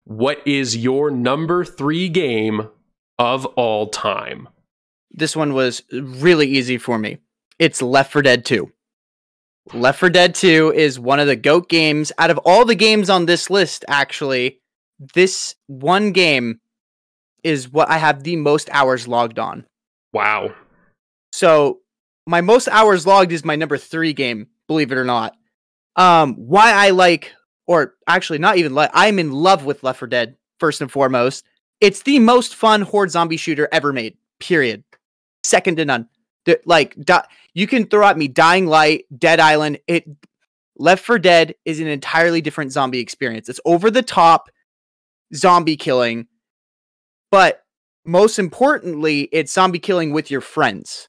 what is your number 3 game of all time? This one was really easy for me. It's Left 4 Dead 2. Left 4 Dead 2 is one of the GOAT games. Out of all the games on this list, actually, this one game is what I have the most hours logged on. Wow. So my most hours logged is my number 3 game, believe it or not. Why I like, or actually not even like, I'm in love with Left 4 Dead, first and foremost. It's the most fun horde zombie shooter ever made, period. Second to none. You can throw at me Dying Light, Dead Island. Left 4 Dead is an entirely different zombie experience. It's over the top zombie killing, but most importantly, it's zombie killing with your friends.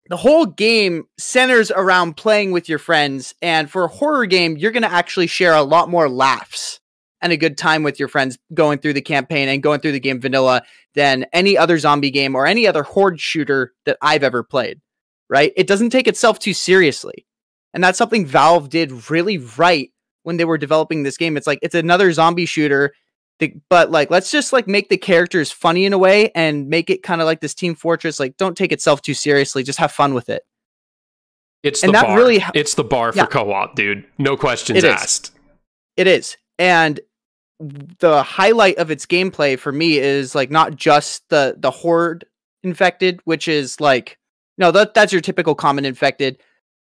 The whole game centers around playing with your friends, and for a horror game, you're going to actually share a lot more laughs and a good time with your friends going through the campaign and going through the game vanilla than any other zombie game or any other horde shooter that I've ever played, right? It doesn't take itself too seriously. And that's something Valve did really right when they were developing this game. It's like, it's another zombie shooter, but like, let's just like make the characters funny in a way and make it kind of like this Team Fortress. Like, don't take itself too seriously. Just have fun with it. It's the bar. It's the bar for co-op, dude. No questions asked. It is. And the highlight of its gameplay for me is like not just the horde infected, which is like, no, that's your typical common infected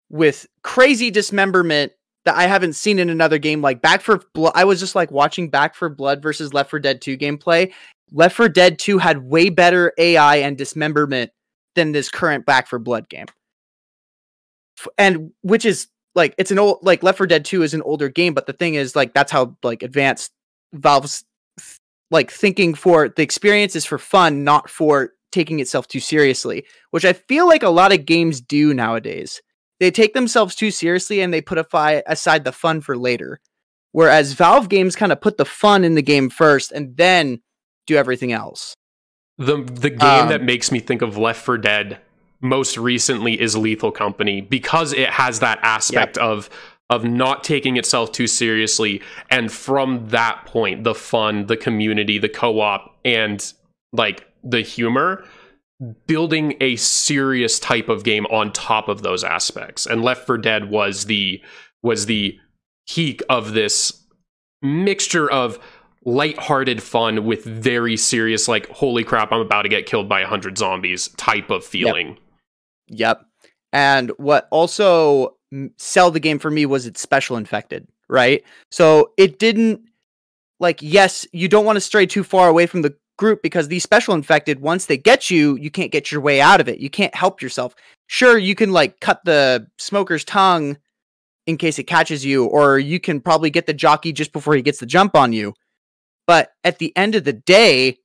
with crazy dismemberment that I haven't seen in another game. Like Back 4 Blood, I was just like watching Back 4 Blood versus Left 4 Dead 2 gameplay. Left 4 Dead 2 had way better AI and dismemberment than this current Back 4 Blood game. And which is like, it's an old, like Left 4 Dead 2 is an older game, but the thing is like, that's how like advanced Valve's like thinking for the experience is for fun, not for taking itself too seriously, which I feel like a lot of games do nowadays. They take themselves too seriously and they put aside the fun for later. Whereas Valve games kind of put the fun in the game first and then do everything else. The game that makes me think of Left 4 Dead most recently is Lethal Company, because it has that aspect of not taking itself too seriously. And from that point, the fun, the community, the co-op, and like the humor, building a serious type of game on top of those aspects. And Left 4 Dead was the peak of this mixture of lighthearted fun with very serious, like, holy crap, I'm about to get killed by 100 zombies type of feeling. Yep. And what also sell the game for me was its special infected, right? So it didn't, like, yes, you don't want to stray too far away from the group because these special infected, once they get you, you can't get your way out of it. You can't help yourself. Sure, you can like cut the smoker's tongue in case it catches you, or you can probably get the jockey just before he gets the jump on you. But at the end of the day,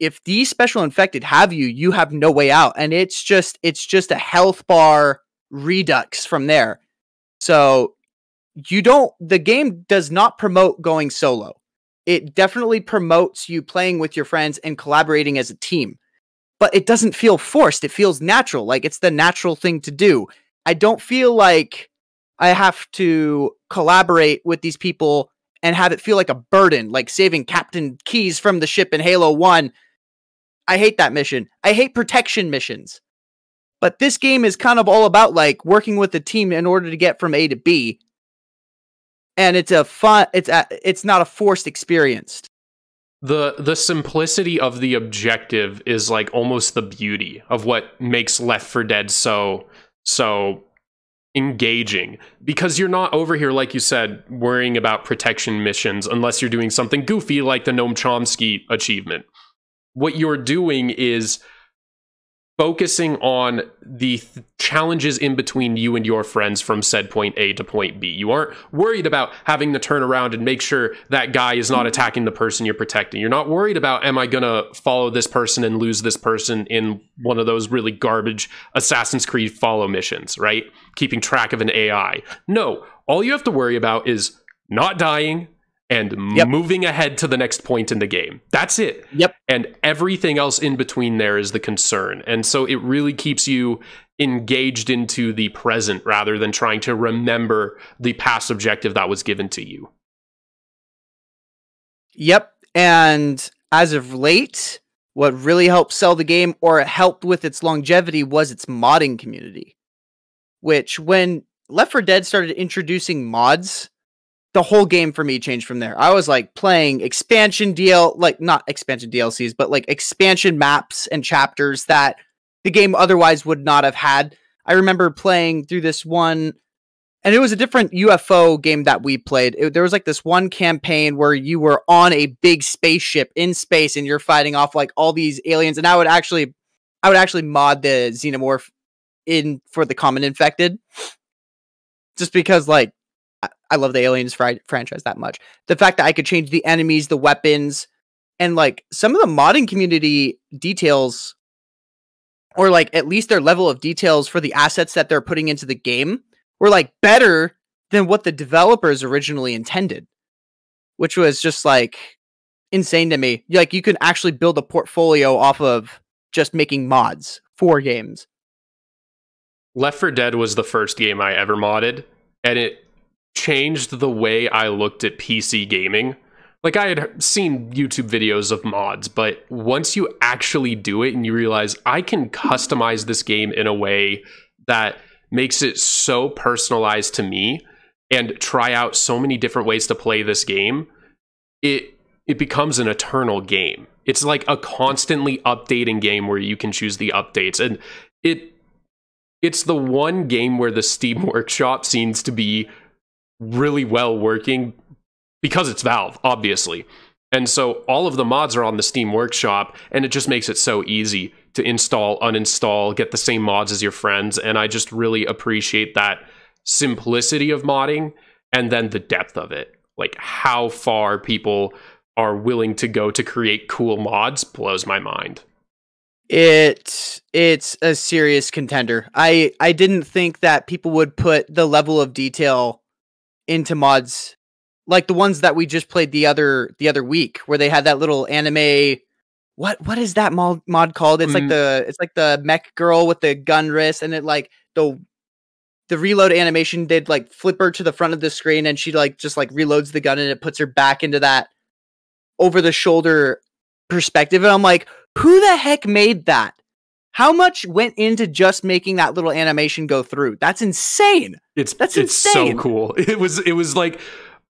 if these special infected have you, you have no way out. And it's just a health bar redux from there. So the game does not promote going solo. It definitely promotes you playing with your friends and collaborating as a team. But it doesn't feel forced. It feels natural. Like it's the natural thing to do. I don't feel like I have to collaborate with these people and have it feel like a burden, like saving Captain Keyes from the ship in Halo 1. I hate that mission. I hate protection missions. But this game is kind of all about like working with the team in order to get from A to B. And it's not a forced experience. The simplicity of the objective is like almost the beauty of what makes Left 4 Dead so engaging, because you're not over here, like you said, worrying about protection missions unless you're doing something goofy like the Noam Chomsky achievement. What you're doing is focusing on the challenges in between you and your friends from said point A to point B. You aren't worried about having to turn around and make sure that guy is not attacking the person you're protecting. You're not worried about, am I gonna follow this person and lose this person in one of those really garbage Assassin's Creed follow missions, right? Keeping track of an AI. No, all you have to worry about is not dying and moving ahead to the next point in the game. That's it. Yep. And everything else in between there is the concern. And so it really keeps you engaged into the present rather than trying to remember the past objective that was given to you. Yep. And as of late, what really helped sell the game or helped with its longevity was its modding community. Which, when Left 4 Dead started introducing mods, the whole game for me changed from there. I was like playing not expansion DLCs, but like expansion maps and chapters that the game otherwise would not have had. I remember playing through this one, and it was a different UFO game that we played. There was like this one campaign where you were on a big spaceship in space and you're fighting off like all these aliens. And I would actually mod the xenomorph in for the common infected, just because like I love the Aliens franchise that much. The fact that I could change the enemies, the weapons, and like some of the modding community details, or like at least their level of details for the assets that they're putting into the game, were like better than what the developers originally intended, which was just like insane to me. Like you can actually build a portfolio off of just making mods for games. Left 4 Dead was the first game I ever modded, and it changed the way I looked at PC gaming. Like, I had seen YouTube videos of mods, but once you actually do it and you realize I can customize this game in a way that makes it so personalized to me and try out so many different ways to play this game, it becomes an eternal game. It's like a constantly updating game where you can choose the updates, and it's the one game where the Steam Workshop seems to be really well working because it's Valve, obviously. And so all of the mods are on the Steam Workshop, and it just makes it so easy to install, uninstall, get the same mods as your friends. And I just really appreciate that simplicity of modding and then the depth of it. Like how far people are willing to go to create cool mods blows my mind. It's a serious contender. I didn't think that people would put the level of detail into mods like the ones that we just played the other week, where they had that little anime. What is that mod called? It's like the mech girl with the gun wrist, and it like the reload animation did like flip her to the front of the screen, and she like just like reloads the gun and it puts her back into that over the shoulder perspective. And I'm like, who the heck made that? How much went into just making that little animation go through? That's insane. It's insane. So cool. It was like,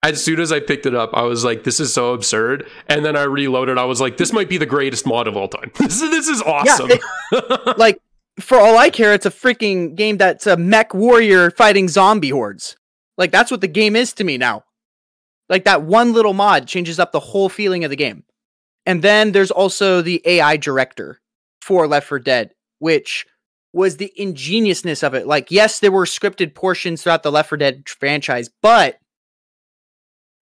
as soon as I picked it up, I was like, this is so absurd. And then I reloaded. I was like, this might be the greatest mod of all time. This is awesome. Yeah, like, for all I care, it's a freaking game that's a mech warrior fighting zombie hordes. Like, that's what the game is to me now. Like, that one little mod changes up the whole feeling of the game. And then there's also the AI director for Left 4 Dead, which was the ingeniousness of it. Like, yes, there were scripted portions throughout the Left 4 Dead franchise, but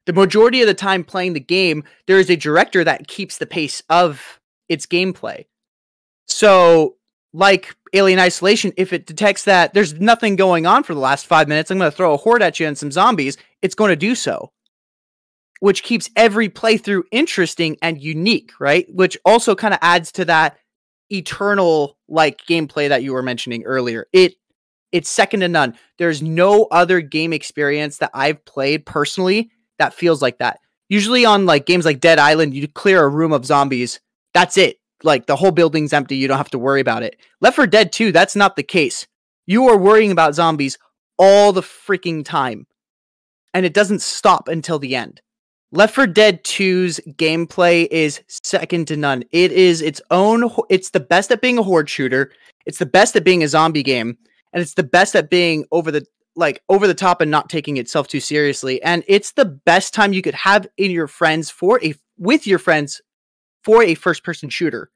the majority of the time playing the game, there is a director that keeps the pace of its gameplay. So, like Alien Isolation, if it detects that there's nothing going on for the last 5 minutes, I'm going to throw a horde at you and some zombies, it's going to do so. Which keeps every playthrough interesting and unique, right? Which also kind of adds to that eternal like gameplay that you were mentioning earlier. It's second to none. There's no other game experience that I've played personally that feels like that. Usually on like games like Dead Island, you clear a room of zombies. That's it. Like the whole building's empty. You don't have to worry about it. Left 4 Dead 2, that's not the case. You are worrying about zombies all the freaking time. And it doesn't stop until the end. Left 4 Dead 2's gameplay is second to none. It is its own. It's the best at being a horde shooter. It's the best at being a zombie game, and it's the best at being over the top and not taking itself too seriously. And it's the best time you could have with your friends for a first person shooter.